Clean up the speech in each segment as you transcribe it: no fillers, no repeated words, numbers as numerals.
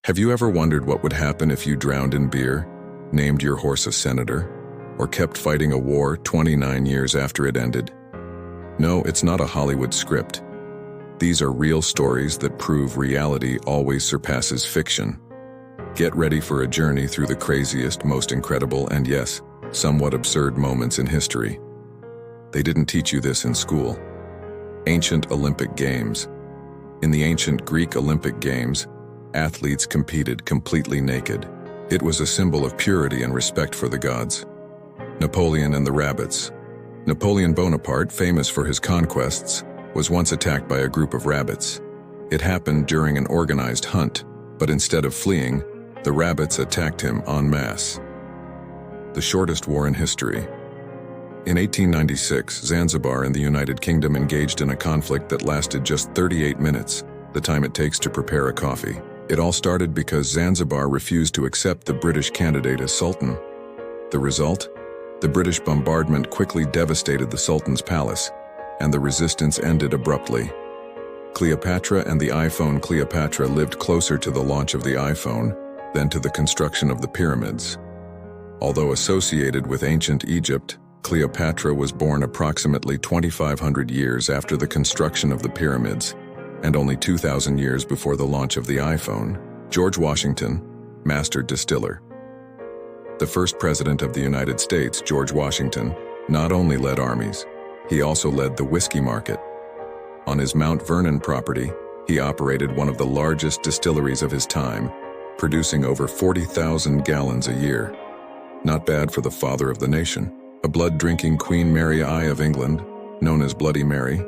Have you ever wondered what would happen if you drowned in beer, named your horse a senator, or kept fighting a war 29 years after it ended? No, it's not a Hollywood script. These are real stories that prove reality always surpasses fiction. Get ready for a journey through the craziest, most incredible, and yes, somewhat absurd moments in history. They didn't teach you this in school. Ancient Olympic Games. In the ancient Greek Olympic Games, athletes competed completely naked. It was a symbol of purity and respect for the gods. Napoleon and the rabbits. Napoleon Bonaparte, famous for his conquests, was once attacked by a group of rabbits. It happened during an organized hunt, but instead of fleeing, the rabbits attacked him en masse. The shortest war in history. In 1896, Zanzibar in the United Kingdom engaged in a conflict that lasted just 38 minutes, the time it takes to prepare a coffee. It all started because Zanzibar refused to accept the British candidate as Sultan. The result? The British bombardment quickly devastated the Sultan's palace, and the resistance ended abruptly. Cleopatra and the iPhone. Cleopatra lived closer to the launch of the iPhone than to the construction of the pyramids. Although associated with ancient Egypt, Cleopatra was born approximately 2,500 years after the construction of the pyramids, and only 2,000 years before the launch of the iPhone. George Washington, master distiller. The first president of the United States, George Washington, not only led armies, he also led the whiskey market. On his Mount Vernon property, he operated one of the largest distilleries of his time, producing over 40,000 gallons a year. Not bad for the father of the nation. A blood-drinking Queen Mary I of England, known as Bloody Mary,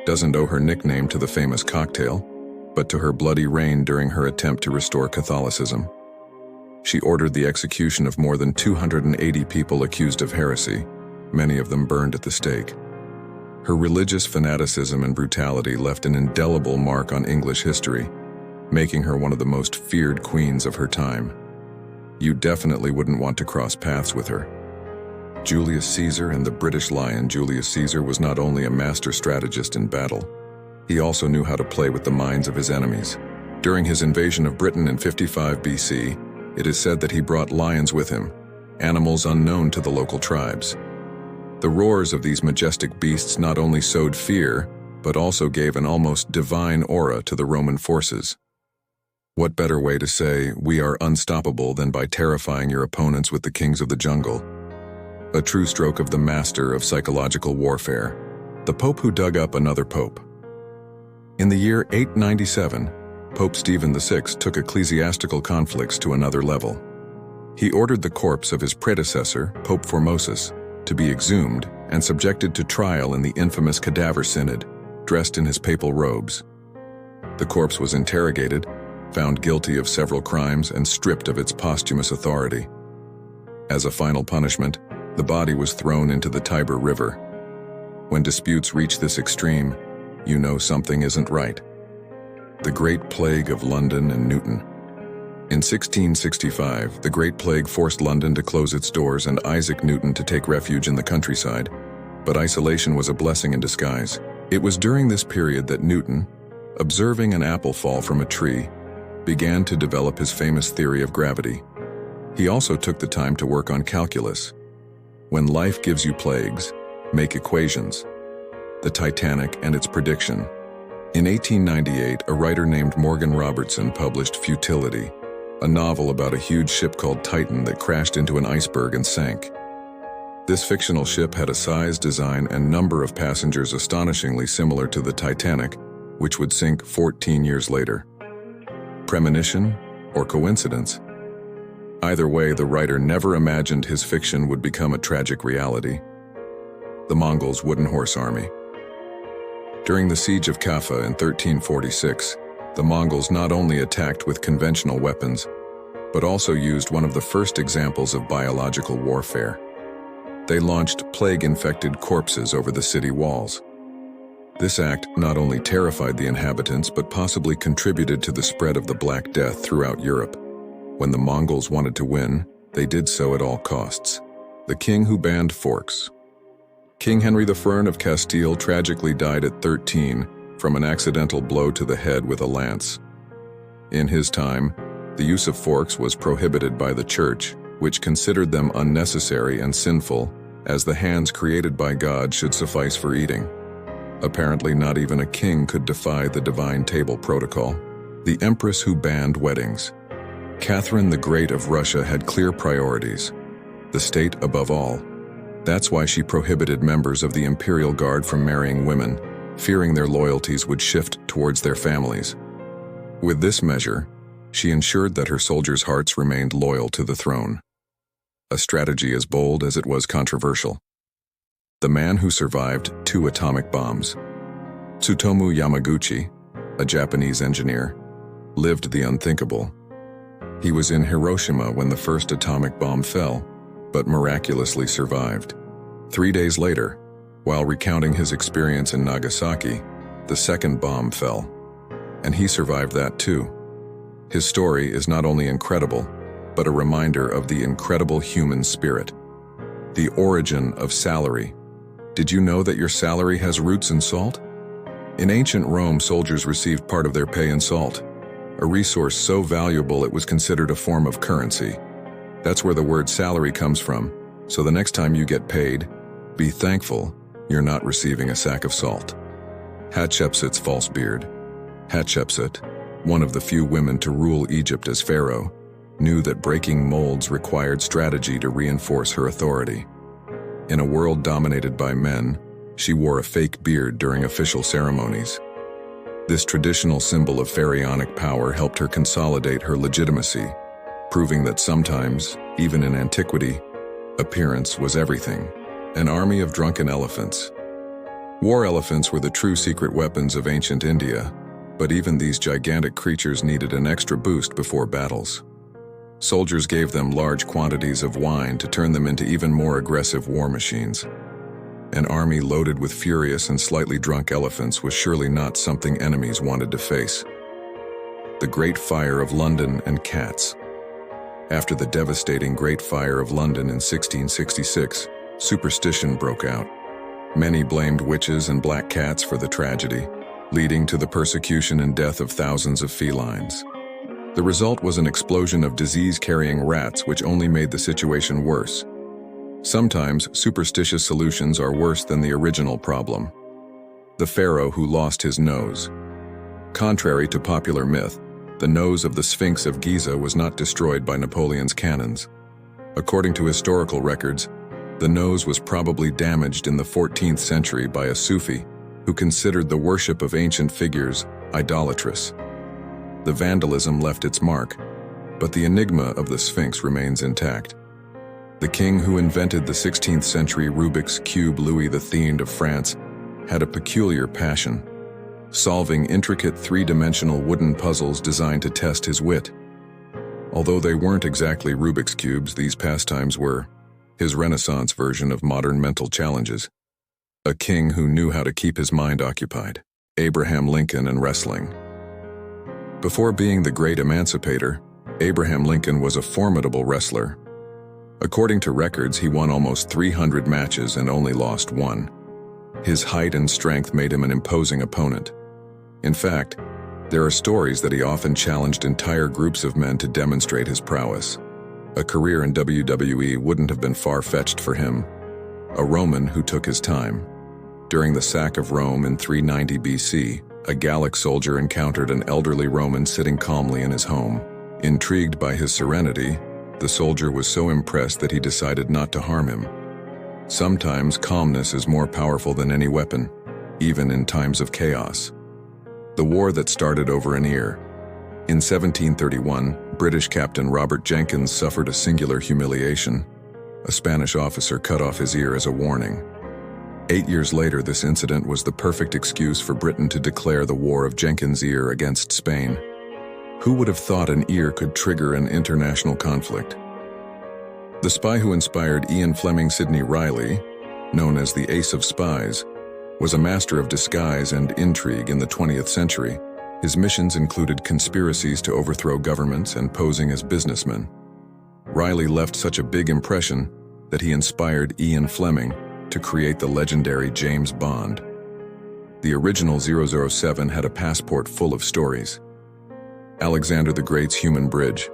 doesn't owe her nickname to the famous cocktail, but to her bloody reign during her attempt to restore Catholicism. She ordered the execution of more than 280 people accused of heresy, many of them burned at the stake. Her religious fanaticism and brutality left an indelible mark on English history, making her one of the most feared queens of her time. You definitely wouldn't want to cross paths with her. Julius Caesar and the British Lion. Julius Caesar was not only a master strategist in battle, he also knew how to play with the minds of his enemies. During his invasion of Britain in 55 BC, it is said that he brought lions with him, animals unknown to the local tribes. The roars of these majestic beasts not only sowed fear, but also gave an almost divine aura to the Roman forces. What better way to say, "We are unstoppable," than by terrifying your opponents with the kings of the jungle? A true stroke of the master of psychological warfare, the Pope who dug up another Pope. In the year 897, Pope Stephen VI took ecclesiastical conflicts to another level. He ordered the corpse of his predecessor, Pope Formosus, to be exhumed and subjected to trial in the infamous Cadaver Synod, dressed in his papal robes. The corpse was interrogated, found guilty of several crimes, and stripped of its posthumous authority. As a final punishment, the body was thrown into the Tiber River. When disputes reach this extreme, you know something isn't right. The Great Plague of London and Newton. In 1665, the Great Plague forced London to close its doors and Isaac Newton to take refuge in the countryside. But isolation was a blessing in disguise. It was during this period that Newton, observing an apple fall from a tree, began to develop his famous theory of gravity. He also took the time to work on calculus. When life gives you plagues, make equations. The Titanic and its prediction. In 1898, a writer named Morgan Robertson published Futility, a novel about a huge ship called Titan that crashed into an iceberg and sank. This fictional ship had a size, design, and number of passengers astonishingly similar to the Titanic, which would sink 14 years later. Premonition or coincidence? Either way, the writer never imagined his fiction would become a tragic reality. The Mongols' wooden horse army. During the siege of Kaffa in 1346, the Mongols not only attacked with conventional weapons, but also used one of the first examples of biological warfare. They launched plague-infected corpses over the city walls. This act not only terrified the inhabitants, but possibly contributed to the spread of the Black Death throughout Europe. When the Mongols wanted to win, they did so at all costs. The king who banned forks. King Henry I of Castile tragically died at 13 from an accidental blow to the head with a lance. In his time, The use of forks was prohibited by the church, which considered them unnecessary and sinful, as the hands created by God should suffice for eating. Apparently, not even a king could defy the divine table protocol. The empress who banned weddings. Catherine the Great of Russia had clear priorities. The state above all. That's why she prohibited members of the imperial guard from marrying women, fearing their loyalties would shift towards their families. With this measure, she ensured that her soldiers' hearts remained loyal to the throne. A strategy as bold as it was controversial. The man who survived 2 atomic bombs. Tsutomu Yamaguchi, a Japanese engineer, lived the unthinkable. He was in Hiroshima when the first atomic bomb fell, but miraculously survived. 3 days later, while recounting his experience in Nagasaki, the second bomb fell, and he survived that too. His story is not only incredible, but a reminder of the incredible human spirit. The origin of salary. Did you know that your salary has roots in salt? In ancient Rome, soldiers received part of their pay in salt, a resource so valuable it was considered a form of currency. That's where the word salary comes from, so the next time you get paid, be thankful you're not receiving a sack of salt. Hatshepsut's false beard. Hatshepsut, one of the few women to rule Egypt as pharaoh, knew that breaking molds required strategy to reinforce her authority. In a world dominated by men, she wore a fake beard during official ceremonies. This traditional symbol of pharaonic power helped her consolidate her legitimacy, proving that sometimes, even in antiquity, appearance was everything. An army of drunken elephants. War elephants were the true secret weapons of ancient India, but even these gigantic creatures needed an extra boost before battles. Soldiers gave them large quantities of wine to turn them into even more aggressive war machines. An army loaded with furious and slightly drunk elephants was surely not something enemies wanted to face. The Great Fire of London and cats. After the devastating Great Fire of London in 1666, superstition broke out. Many blamed witches and black cats for the tragedy, leading to the persecution and death of thousands of felines. The result was an explosion of disease-carrying rats, which only made the situation worse. Sometimes, superstitious solutions are worse than the original problem. The pharaoh who lost his nose. Contrary to popular myth, the nose of the Sphinx of Giza was not destroyed by Napoleon's cannons. According to historical records, the nose was probably damaged in the 14th century by a Sufi who considered the worship of ancient figures idolatrous. The vandalism left its mark, but the enigma of the Sphinx remains intact. The king who invented the 16th century Rubik's Cube, Louis XIII of France, had a peculiar passion, solving intricate three-dimensional wooden puzzles designed to test his wit. Although they weren't exactly Rubik's Cubes, these pastimes were his Renaissance version of modern mental challenges. A king who knew how to keep his mind occupied. Abraham Lincoln and wrestling. Before being the great emancipator, Abraham Lincoln was a formidable wrestler. According to records, he won almost 300 matches and only lost one. His height and strength made him an imposing opponent. In fact, there are stories that he often challenged entire groups of men to demonstrate his prowess. A career in WWE wouldn't have been far-fetched for him. A Roman who took his time. During the sack of Rome in 390 BC, a Gallic soldier encountered an elderly Roman sitting calmly in his home. Intrigued by his serenity, the soldier was so impressed that he decided not to harm him. Sometimes calmness is more powerful than any weapon, even in times of chaos. The war that started over an ear. In 1731, British Captain Robert Jenkins suffered a singular humiliation. A Spanish officer cut off his ear as a warning. 8 years later, this incident was the perfect excuse for Britain to declare the War of Jenkins' Ear against Spain. Who would have thought an ear could trigger an international conflict? The spy who inspired Ian Fleming Sidney Riley, known as the Ace of Spies, was a master of disguise and intrigue in the 20th century. His missions included conspiracies to overthrow governments and posing as businessmen. Riley left such a big impression that he inspired Ian Fleming to create the legendary James Bond. The original 007 had a passport full of stories. Alexander the Great's human bridge.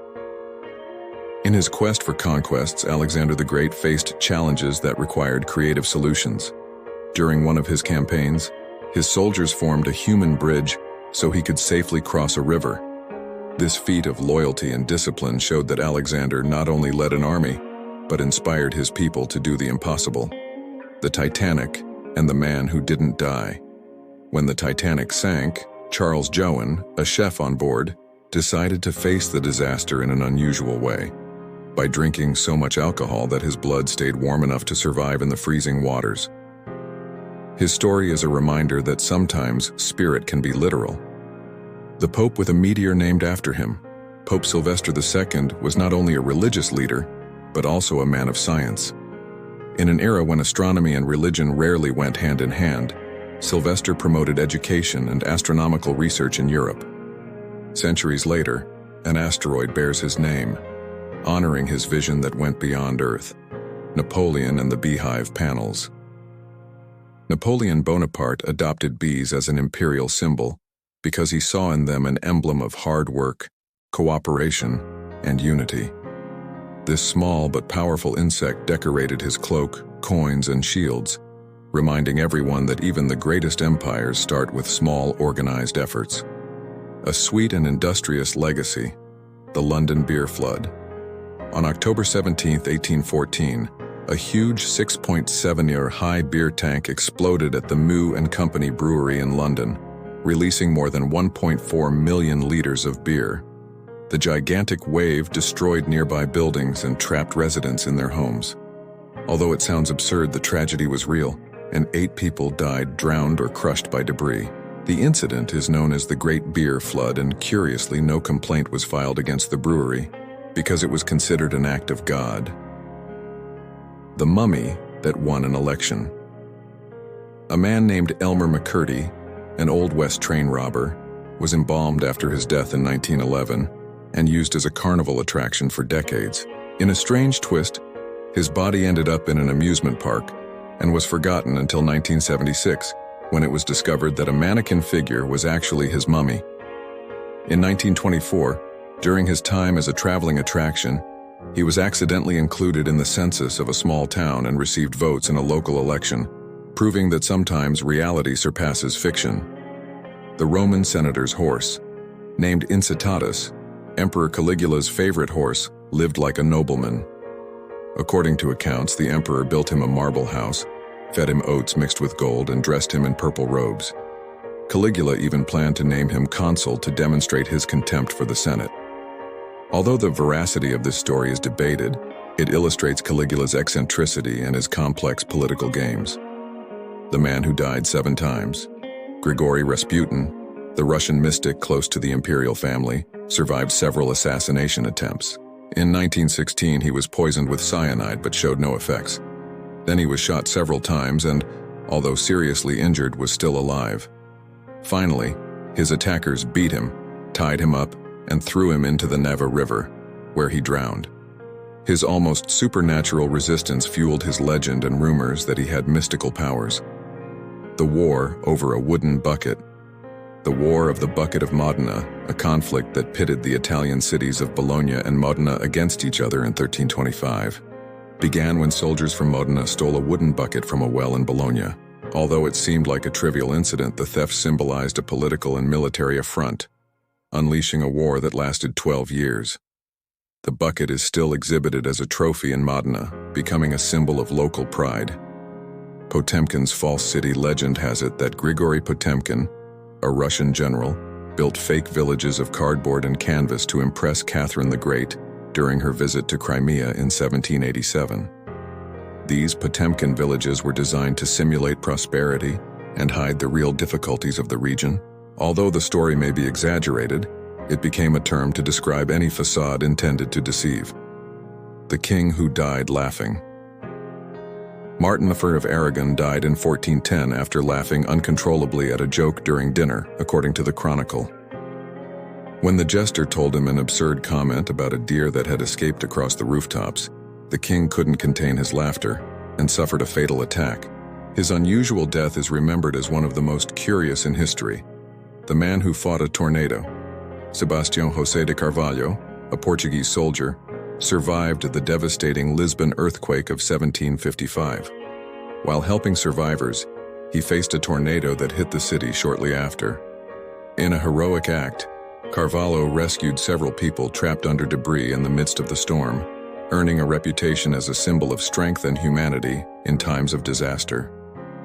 In his quest for conquests, Alexander the Great faced challenges that required creative solutions. During one of his campaigns, his soldiers formed a human bridge so he could safely cross a river. This feat of loyalty and discipline showed that Alexander not only led an army, but inspired his people to do the impossible. The Titanic and the man who didn't die. When the Titanic sank, Charles Joan, a chef on board, decided to face the disaster in an unusual way, by drinking so much alcohol that his blood stayed warm enough to survive in the freezing waters. His story is a reminder that sometimes spirit can be literal. The Pope with a meteor named after him, Pope Sylvester II, was not only a religious leader, but also a man of science. In an era when astronomy and religion rarely went hand in hand, Sylvester promoted education and astronomical research in Europe. Centuries later, an asteroid bears his name, honoring his vision that went beyond Earth: Napoleon and the beehive panels. Napoleon Bonaparte adopted bees as an imperial symbol because he saw in them an emblem of hard work, cooperation, and unity. This small but powerful insect decorated his cloak, coins, and shields, reminding everyone that even the greatest empires start with small, organized efforts. A sweet and industrious legacy: the London beer flood. On October 17, 1814, a huge 6.7-meter-high beer tank exploded at the Moo and Company Brewery in London, releasing more than 1.4 million liters of beer. The gigantic wave destroyed nearby buildings and trapped residents in their homes. Although it sounds absurd, the tragedy was real, and 8 people died drowned or crushed by debris. The incident is known as the Great Beer Flood, and curiously, no complaint was filed against the brewery because it was considered an act of God. The mummy that won an election. A man named Elmer McCurdy, an Old West train robber, was embalmed after his death in 1911 and used as a carnival attraction for decades. In a strange twist, his body ended up in an amusement park and was forgotten until 1976, when it was discovered that a mannequin figure was actually his mummy. In 1924, during his time as a traveling attraction, he was accidentally included in the census of a small town and received votes in a local election, proving that sometimes reality surpasses fiction. The Roman senator's horse. Named Incitatus, Emperor Caligula's favorite horse, lived like a nobleman. According to accounts, the emperor built him a marble house, fed him oats mixed with gold, and dressed him in purple robes. Caligula even planned to name him consul to demonstrate his contempt for the Senate. Although the veracity of this story is debated, it illustrates Caligula's eccentricity and his complex political games. The man who died 7 times. Grigory Rasputin, the Russian mystic close to the imperial family, survived several assassination attempts. In 1916, he was poisoned with cyanide but showed no effects. Then he was shot several times and, although seriously injured, was still alive. Finally, his attackers beat him, tied him up, and threw him into the Neva River, where he drowned. His almost supernatural resistance fueled his legend and rumors that he had mystical powers. The war over a wooden bucket. The War of the Bucket of Modena, a conflict that pitted the Italian cities of Bologna and Modena against each other in 1325, began when soldiers from Modena stole a wooden bucket from a well in Bologna. Although it seemed like a trivial incident, the theft symbolized a political and military affront, unleashing a war that lasted 12 years. The bucket is still exhibited as a trophy in Modena, becoming a symbol of local pride. Potemkin's false city legend has it that Grigory Potemkin, a Russian general, built fake villages of cardboard and canvas to impress Catherine the Great during her visit to Crimea in 1787. These Potemkin villages were designed to simulate prosperity and hide the real difficulties of the region. Although the story may be exaggerated, it became a term to describe any facade intended to deceive. The king who died laughing. Martin I of Aragon died in 1410 after laughing uncontrollably at a joke during dinner, according to the Chronicle. When the jester told him an absurd comment about a deer that had escaped across the rooftops, the king couldn't contain his laughter and suffered a fatal attack. His unusual death is remembered as one of the most curious in history. The man who fought a tornado. Sebastião José de Carvalho, a Portuguese soldier, survived the devastating Lisbon earthquake of 1755. While helping survivors, he faced a tornado that hit the city shortly after. In a heroic act, Carvalho rescued several people trapped under debris in the midst of the storm, earning a reputation as a symbol of strength and humanity in times of disaster.